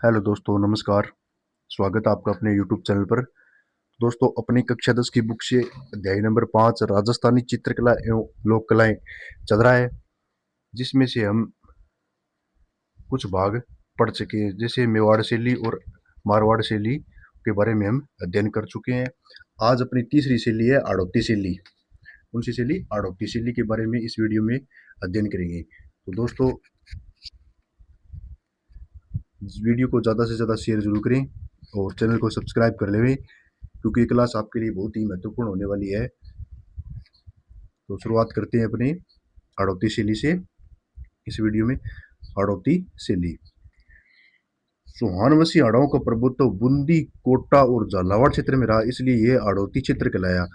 Hello दोस्तों, नमस्कार। स्वागत है आपका अपने यूट्यूब चैनल पर। दोस्तों, अपनी कक्षा 10 की बुक से अध्याय नंबर 5 राजस्थानी चित्रकला एवं लोक कलाएं चल रहा है, जिसमें से हम कुछ भाग पढ़ चुके हैं। जैसे मेवाड़ शैली और मारवाड़ शैली के बारे में हम अध्ययन कर चुके हैं। आज अपनी तीसरी शैली है आड़ोती शैली। कौन सी शैली? आड़ोती शैली के बारे में इस वीडियो में अध्ययन करेंगे। तो दोस्तों, इस वीडियो को ज़्यादा से ज़्यादा शेयर जरूर करें और चैनल को सब्सक्राइब कर लें, क्योंकि ये क्लास आपके लिए बहुत ही महत्वपूर्ण होने वाली है। तो शुरुआत करते हैं अपने हाड़ौती शैली से इस वीडियो में। हाड़ौती शैली सुहानवसी हाड़ों का प्रभुत्व बूंदी, कोटा और झालावाड़ क्षेत्र में रहा, इसलिए यह हाड़ौती क्षेत्र कहलाया।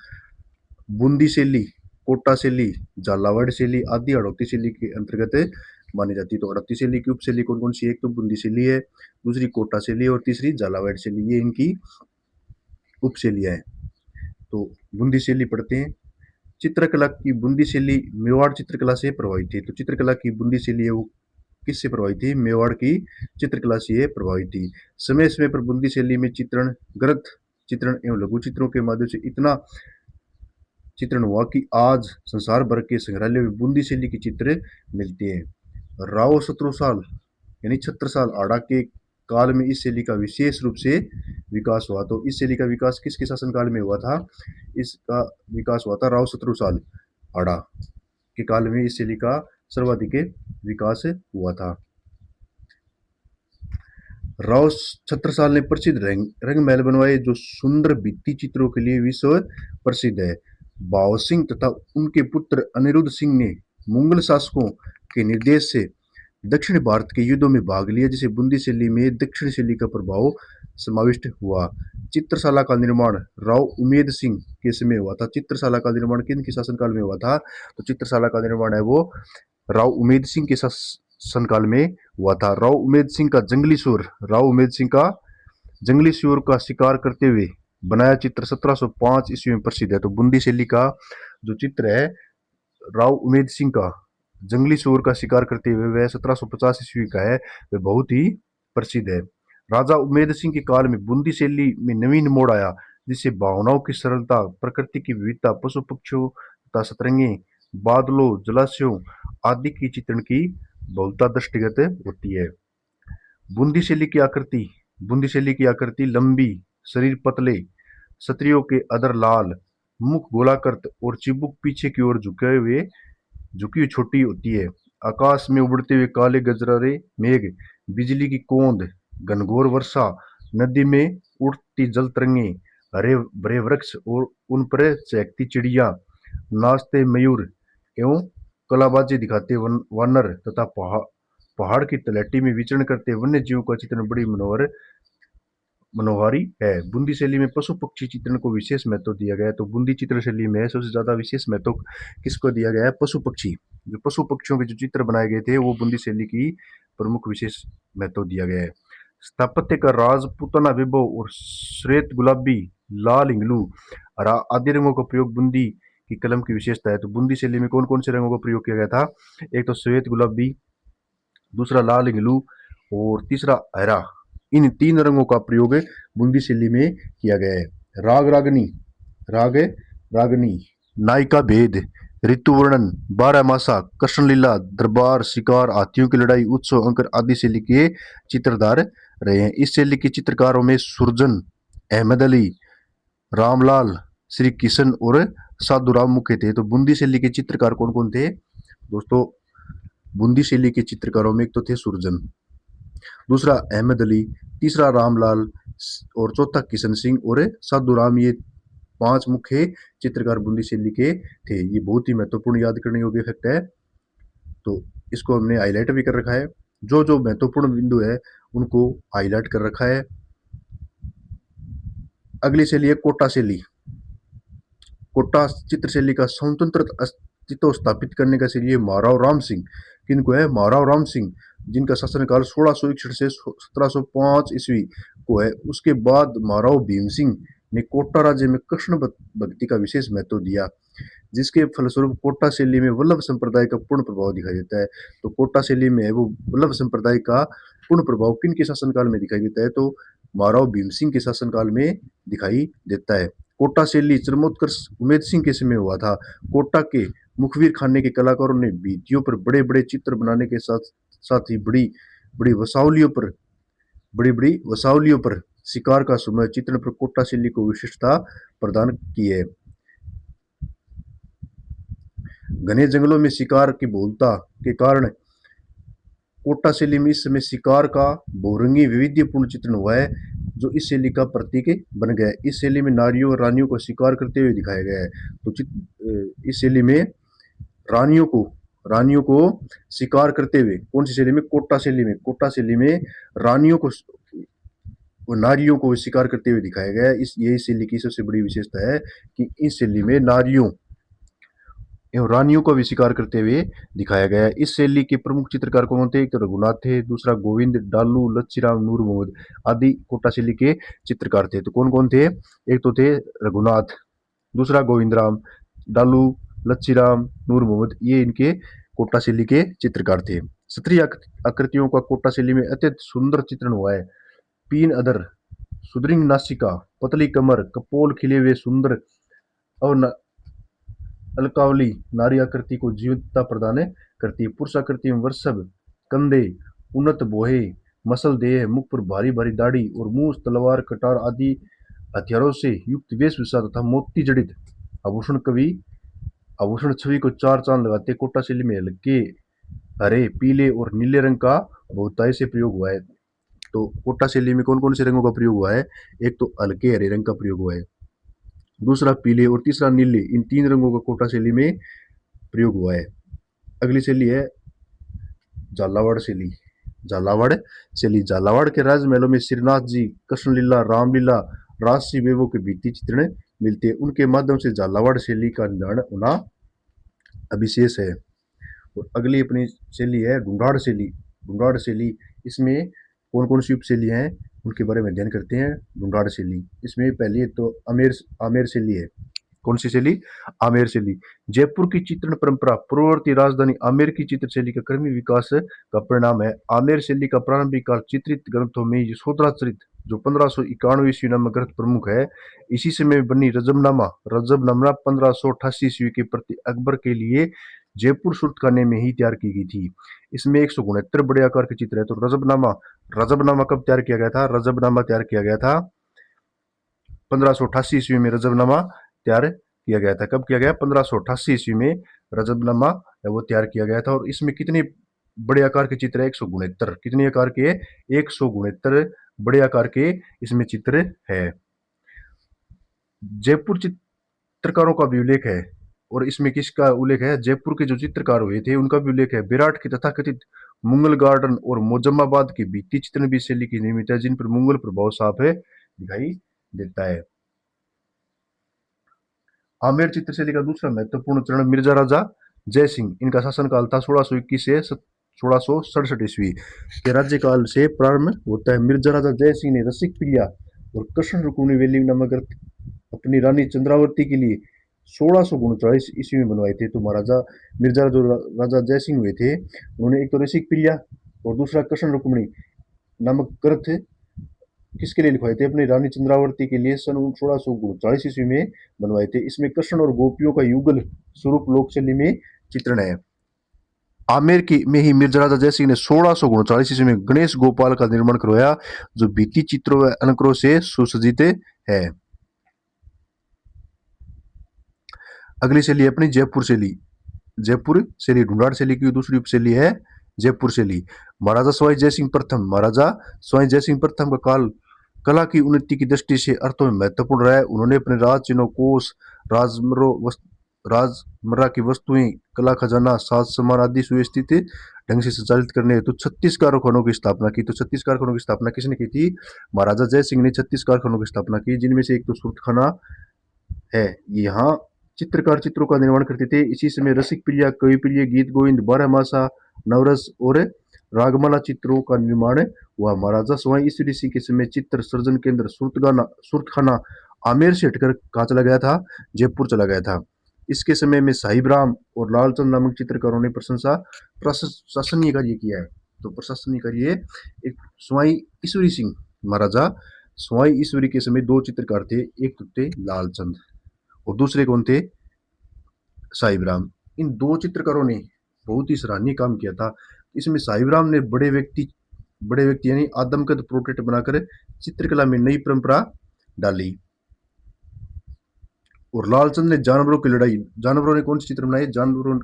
बूंदी शैली, कोटा शैली, झालावाड़ शैली आदि हाड़ौती शैली के अंतर्गत मानी जाती है। तो हाड़ौती शैली की उपशैली कौन कौन सी है? एक तो बूंदी शैली है, दूसरी कोटा शैली और तीसरी झालावाड़ शैली। ये इनकी उपशैलियां हैं। तो बूंदी शैली पढ़ते हैं। चित्रकला की बूंदी शैली मेवाड़ चित्रकला से प्रभावित थी। तो चित्रकला की बूंदी शैली है वो किससे प्रभावित थी? मेवाड़ की चित्रकला से प्रभावित थी। समय समय पर बूंदी शैली में चित्रण, ग्रंथ चित्रण एवं लघु चित्रों के माध्यम से इतना चित्रण हुआ कि आज संसार भर के संग्रहालय में बूंदी शैली के चित्र मिलते हैं। राव शत्रुसाल यानी छत्रसाल आड़ा के काल में इस शैली का विशेष रूप से विकास हुआ। तो इस शैली का विकास किसके शासनकाल में हुआ था? इसका विकास हुआ था राव शत्रुसाल आड़ा के काल में। इस शैली का सर्वाधिक विकास हुआ था। राव छत्रसाल ने प्रसिद्ध रंग महल बनवाए, जो सुंदर भित्ति चित्रों के लिए विश्व प्रसिद्ध है। भाव सिंह तथा उनके पुत्र अनिरुद्ध सिंह ने मुगल शासकों के निर्देश से दक्षिण भारत के युद्धों में भाग लिया, जिसे बूंदी शैली में दक्षिण शैली का प्रभाव समाविष्ट हुआ। चित्रशाला का निर्माण राव उमेद सिंह के समय हुआ था। चित्रशाला का निर्माण किन के शासनकाल में हुआ था? तो चित्रशाला का निर्माण है वो राव उमेद सिंह के शासनकाल में हुआ था। राव उमेद सिंह का जंगली सूर, राव उमेद सिंह का जंगली सूर का शिकार करते हुए बनाया चित्र 1705 ईस्वी में प्रसिद्ध है। तो बूंदी शैली का जो चित्र है राव उमेद सिंह का जंगली सूर का शिकार करते हुए, वह 1750 ईस्वी का है, वह बहुत ही प्रसिद्ध है। राजा उमेद सिंह के काल में बूंदी शैली में नवीन मोड़ आया, जिससे भावनाओं की सरलता, प्रकृति की विविधता, पशु पक्षियों तथा सतरंगी, बादलों, जलाशयों आदि की चित्रण की बहुलता दृष्टिगत होती है। बूंदी शैली की आकृति, बूंदी शैली की आकृति लंबी, शरीर पतले, क्षत्रियों के अधर लाल, मुख गोलाकृत और चिबुक पीछे की ओर झुके हुए झुकी हुई छोटी होती है। आकाश में उड़ते हुए काले गजरारे मेघ, बिजली की कौंद, घनघोर वर्षा, नदी में उड़ती जल तरंगे, हरे भरे वृक्ष और उन पर चहकती चिड़िया, नाचते मयूर एवं कलाबाजी दिखाते वानर तथा पहाड़ की तलहटी में विचरण करते वन्य जीवों का चित्रण बड़ी मनोहारी है। बूंदी शैली में पशु पक्षी चित्रण को विशेष महत्व दिया गया है। तो बूंदी चित्र शैली में सबसे ज्यादा विशेष महत्व किसको दिया गया है? पशु पक्षी। जो पशु पक्षियों के जो चित्र बनाए गए थे वो बूंदी शैली की प्रमुख विशेष महत्व दिया गया है। स्थापत्य का राजपूताना विभव और श्वेत गुलाबी, लाल इंगलू, हरा आदि रंगों का प्रयोग बूंदी की कलम की विशेषता है। तो बूंदी शैली में कौन कौन से रंगों का प्रयोग किया गया था? एक तो श्वेत गुलाबी, दूसरा लाल इंगलू और तीसरा हरा। इन तीन रंगों का प्रयोग बूंदी शैली में किया गया है। राग रागनी, राग रागनी, नायिका भेद, ऋतु वर्णन, बारह मासा, कृष्ण लीला, दरबार, शिकार, हाथियों की लड़ाई, उत्सव, अंकर आदि शैली के चित्रधार रहे हैं। इस शैली के चित्रकारों में सुरजन, अहमद अली, रामलाल, श्री किशन और साधुराम मुख्य थे। तो बूंदी शैली के चित्रकार कौन कौन थे? दोस्तों, बूंदी शैली के चित्रकारों में एक तो थे सुरजन, दूसरा अहमद अली, तीसरा रामलाल और चौथा किशन सिंह और साधुराम। ये पांच मुख्य चित्रकार बूंदी शैली के थे। ये बहुत ही महत्वपूर्ण याद करने योग्य फैक्ट है। तो इसको हमने हाईलाइट भी कर रखा है। जो जो महत्वपूर्ण बिंदु है उनको हाईलाइट कर रखा है। अगली शैली है कोटा शैली। कोटा चित्र शैली का स्वतंत्र अस्तित्व स्थापित करने का शैली है महाराव राम सिंह। किनको है? महाराव राम सिंह, जिनका शासनकाल 1661 से 1705 ईस्वी को है। उसके बाद महाराव भीम सिंह ने कोटा राज्य में कृष्ण भक्ति का विशेष महत्व दिया, जिसके फलस्वरूप कोटा शैली में वल्लभ संप्रदाय का पूर्ण प्रभाव दिखाई देता है। तो कोटा शैली में है वो वल्लभ संप्रदाय का पूर्ण प्रभाव किन के शासनकाल में दिखाई देता है? तो महाराव भीम सिंह के शासनकाल में दिखाई देता है। कोटा शैली चरमोत्कर्ष उमेद सिंह के समय हुआ था। कोटा के मुखबिर खाने के कलाकारों ने भित्तियों पर बड़े बड़े चित्र बनाने के साथ साथ ही बड़ी बड़ी वसावलियों पर शिकार का समय चित्रण पर कोटा शैली को विशिष्टता प्रदान की है। घने जंगलों में शिकार की बहुलता के कारण कोटा शैली में इस समय शिकार का बहुरंगी वैविध्यपूर्ण चित्रण हुआ है, जो इस शैली का प्रतीक बन गया है। इस शैली में नारियों और रानियों को शिकार करते हुए दिखाया गया है। तो इस शैली में रानियों को शिकार करते हुए, कौन सी शैली में? कोटा शैली में रानियों को और नारियों को शिकार करते हुए दिखाया गया है। यही शैली की सबसे बड़ी विशेषता है कि इस शैली में नारियों एवं रानियों को भी शिकार करते हुए दिखाया गया है। इस शैली के प्रमुख चित्रकार कौन थे? एक तो रघुनाथ थे, दूसरा गोविंद, डालू, लच्छीराम, नूर मोहम्मद आदि कोटा शैली के चित्रकार थे। तो कौन कौन थे? एक तो थे रघुनाथ, दूसरा गोविंद राम, डालू, लच्छीराम, नूर मोहम्मद, ये इनके कोटा शैली के चित्रकार थे। क्षत्रिय आकृतियों का कोटा शैली में अत्यंत सुंदर चित्रण हुआ है। पीन अधर, सुदृढ़ नासिका, पतली कमर, कपोल खिले हुए सुंदर और अलकावली नारी आकृति को जीवंतता प्रदान करती है। पुरुष आकृति में वृषभ, कंधे, उन्नत बोहे, मसल देह, मुख पर भारी भारी दाढ़ी और मूस, तलवार, कटार आदि हथियारों से युक्त वेशभूषा तथा मोती जड़ित आभूषण छवि को चार चांद लगाते। कोटा शैली में हल्के हरे, पीले और नीले रंग का बहुतायत से प्रयोग हुआ है। तो कोटा शैली में कौन कौन से रंगों का प्रयोग हुआ है? एक तो हल्के हरे रंग का प्रयोग हुआ है, दूसरा पीले और तीसरा नीले, इन तीन रंगों का कोटा शैली में प्रयोग हुआ है। अगली शैली है झालावाड़ शैली। झालावाड़ के राजमहलों में श्रीनाथ जी, कृष्णलीला, रामलीला, राजसी वैभव के भित्ति चित्रण मिलते हैं। उनके माध्यम से झालावाड़ शैली का निर्माण होना अविशेष है। और अगली अपनी शैली है ढूंढाड़ शैली। इसमें कौन कौन सी उप शैली हैं उनके बारे में अध्ययन करते हैं। ढूंढाड़ शैली, इसमें पहली तो आमेर शैली है। कौन सी शैली? आमेर शैली। जयपुर की चित्रण परंपरा पूर्ववर्ती राजधानी आमेर की चित्र शैली का क्रमिक विकास का परिणाम है। आमेर शैली का प्रारंभिक काल चित्रित ग्रंथों में यशोधराचरित, जो 1591 ईस्वी नामक ग्रंथ प्रमुख है। इसी समय बनी रजबनामा 1588 ईस्वी के प्रति अकबर के लिए जयपुर सूरत खाने में ही तैयार की गई थी। इसमें 169 बड़े आकार के चित्र है। तो रजबनामा कब तैयार किया गया था? रजबनामा तैयार किया गया था 1588 ईस्वी में। रजबनामा तैयार किया गया था। कब किया गया? 1588 ईस्वी में रजबनामा वो तैयार किया गया था। और इसमें कितने बड़े आकार के चित्र है? 169। कितने आकार के? 169 बड़े आकार के इसमें चित्र है। जयपुर चित्रकारों का भी उल्लेख है, और इसमें किसका उल्लेख है? जयपुर के जो चित्रकार हुए थे उनका भी उल्लेख है। विराट के तथाकथित मुगल गार्डन और मोजम्माबाद के भित्ति चित्रण भी शैली की निर्मित है, जिन पर मुगल प्रभाव साफ है दिखाई देता है। आमेर चित्रशैली का दूसरा महत्वपूर्ण चरण मिर्जा राजा जय सिंह, इनका शासनकाल था 1621 से 1667 ईस्वी के राज्यकाल से प्रारंभ होता है। मिर्जा राजा जय सिंह ने रसिक प्रिया और कृष्ण रुक्मिणी वेली नामक ग्रंथ अपनी रानी चंद्रावती के लिए 1639 ईस्वी में बनवाए थे। तो मिर्जा जो राजा जय सिंह हुए थे, उन्होंने एक तो रसिक प्रिया और दूसरा कृष्ण रुक्मिणी नामक ग्रंथ किसके लिए लिखवाए थे? अपनी रानी चंद्रावती के लिए सन 1639 ईस्वी में बनवाए थे। इसमें कृष्ण और गोपियों का युगल स्वरूप लोक शैली में चित्रण है। आमेर की में ही मिर्जा राजा जय सिंह ने 1639 ईस्वी में गणेश गोपाल का निर्माण करवाया, जो भित्ति चित्रों व अलंकारों से सुसज्जित है। अगली शैली अपनी जयपुर शैली ढूंढाड़ शैली की दूसरी उपशैली है जयपुर शैली। महाराजा सवाई जयसिंह प्रथम का काल कला की उन्नति की दृष्टि से अर्थों में महत्वपूर्ण रहा है। उन्होंने अपने राज चिन्हों, कोष, राजमर्रा की वस्तुएं, कला खजाना, साज सामान आदि सुव्यवस्थित ढंग से संचालित करने हेतु 36 कारखानों की स्थापना की। तो 36 कारखानों की स्थापना किसने की थी? महाराजा जय सिंह ने 36 कारखानों की स्थापना की, जिनमें से एक तो सूरत खाना है। यहाँ चित्रकार चित्रों का निर्माण करते थे। इसी समय रसिक प्रिया, कवि प्रिय, गीत गोविंद, बारहमासा, नवरस और रागमाला चित्रों का निर्माण हुआ। महाराजा सवाई ईश्वरी सिंह के समय चित्र सर्जन केंद्र सूरत खाना आमेर से हटकर कहाँ चला गया था? जयपुर चला गया था। इसके समय में साहिब राम और लालचंद नामक चित्रकारों ने प्रशंसनीय कार्य किया है। तो प्रशासनिक कार्य एक स्वाई ईश्वरी सिंह महाराजा स्वाई ईश्वरी के समय दो चित्रकार थे, एक तो थे लालचंद और दूसरे कौन थे, साहिबराम। इन दो चित्रकारों ने बहुत ही सराहनीय काम किया था। इसमें साहिबराम ने बड़े व्यक्ति यानी आदमकद पोर्ट्रेट बनाकर चित्रकला में नई परंपरा डाली और लालचंद ने जानवरों की लड़ाई, जानवरों ने कौन से चित्र बनाए, जानवरों,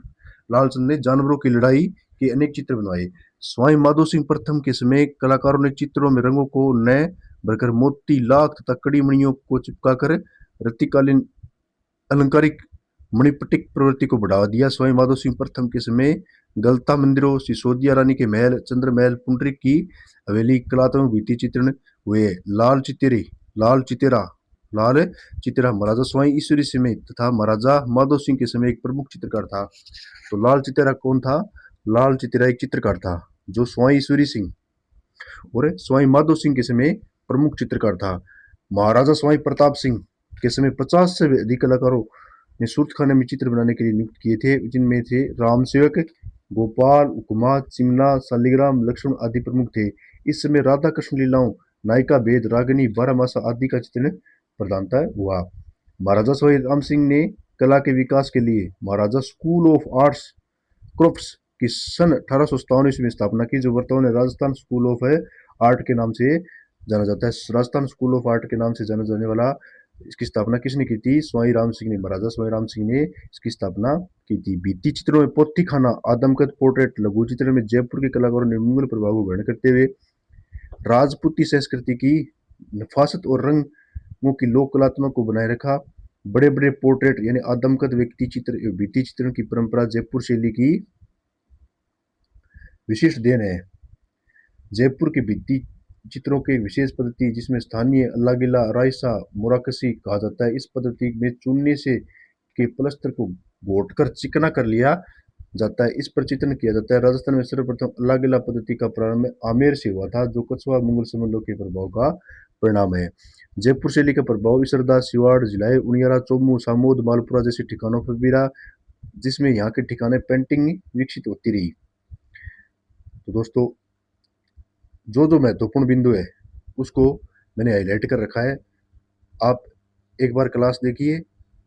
लालचंद ने जानवरों की लड़ाई के अनेक चित्र बनवाए। स्वामी माधो सिंह प्रथम के समय कलाकारों ने चित्रों में रंगों को नए भरकर मोती लाख तथा कड़ी मणियों को चिपकाकर रतिकालीन अलंकारिक मणिपटिक प्रवृत्ति को बढ़ावा दिया। स्वामी माधो सिंह प्रथम के समय गलता मंदिरों, सिसोदिया रानी के महल, चंद्र महल, पुंडरीक की हवेली, कलात्मक भित्ति चित्रण हुए। लाल चितेरा लाल चितेरा महाराजा स्वामी ईश्वरी समय तथा महाराजा माधो सिंह के समय एक प्रमुख चित्रकार था। तो लाल चितेरा कौन था, लाल चितेरा एक चित्रकार था जो स्वामी ईश्वरी सिंह और स्वामी माधो सिंह के समय प्रमुख चित्रकार था। महाराजा स्वामी प्रताप सिंह के समय 50 से अधिक कलाकारों ने सूरत खाने में चित्र बनाने के लिए नियुक्त किए थे, जिनमें थे राम सेवक, गोपाल, हुकुमा, चिमना, शालिग्राम, लक्ष्मण आदि प्रमुख थे। इस समय राधा कृष्ण लीलाओं, नायिका भेद, रागिनी, बारहमासा आदि का चित्रण प्रधानता हुआ। महाराजा स्वामी राम सिंह ने कला के विकास के लिए महाराजा स्कूल ऑफ आर्ट्स क्राफ्ट्स की सन 1857 में स्थापना की, जो वर्तमान में राजस्थान स्कूल ऑफ आर्ट के नाम से जाना जाता है। राजस्थान स्कूल ऑफ आर्ट के नाम से जाना जाने वाला, इसकी स्थापना किसने की थी, स्वामी राम सिंह ने, महाराजा स्वामी राम सिंह ने इसकी स्थापना की थी। भित्ति चित्रों में पोथी खाना, आदमकद पोर्ट्रेट, लघु चित्र में जयपुर के कलाकारों ने मुगल प्रभाव को ग्रहण करते हुए राजपूती संस्कृति की नफासत और रंगों की लोक कलात्मक को बनाए रखा। बड़े बड़े पोर्ट्रेट यानी आदमकद व्यक्ति चित्र, भित्ति चित्रण की परंपरा जयपुर शैली की विशिष्ट देन है। जयपुर के भित्ति चित्रों की एक विशेष पद्धति जिसमें स्थानीय अल्लागिला, रायसा, मोराकसी कहा जाता है। इस पद्धति में चूने से के प्लस्तर को घोटकर चिकना कर लिया जाता है, इस पर चित्रण किया जाता है। राजस्थान में सर्वप्रथम अल्लागिला पद्धति का प्रारंभ आमेर से हुआ था, जो कछुआ मुगल संबंधों के प्रभाव का परिणाम है। जयपुर शैली का प्रभाव इसरदा, सिवाड़, भिलाई, उनियारा, चोमू, सामोद, मालपुरा जैसे ठिकानों पर भी रहा, जिसमें यहाँ के ठिकाने पेंटिंग विकसित होती रही। तो दोस्तों, जो जो महत्वपूर्ण बिंदु है उसको मैंने हाईलाइट कर रखा है। आप एक बार क्लास देखिए,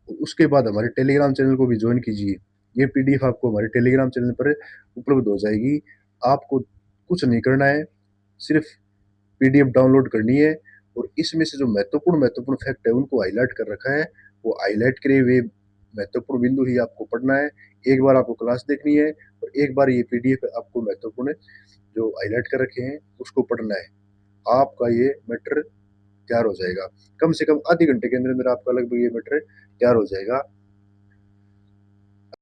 उसके बाद हमारे टेलीग्राम चैनल को भी ज्वाइन कीजिए। ये पीडीएफ आपको हमारे टेलीग्राम चैनल पर उपलब्ध हो जाएगी। आपको कुछ नहीं करना है, सिर्फ पीडीएफ डाउनलोड करनी है और इसमें से जो महत्वपूर्ण फैक्ट है उनको हाईलाइट कर रखा है, वो हाईलाइट करे हुए महत्वपूर्ण बिंदु ही आपको पढ़ना है। एक बार आपको क्लास देखनी है और एक बार ये पीडीएफ आपको महत्वपूर्ण जो हाईलाइट कर रखे हैं उसको पढ़ना है। आपका ये मैटर तैयार हो जाएगा, कम से कम आधे घंटे के अंदर अंदर आपका लगभग ये मैटर तैयार हो जाएगा।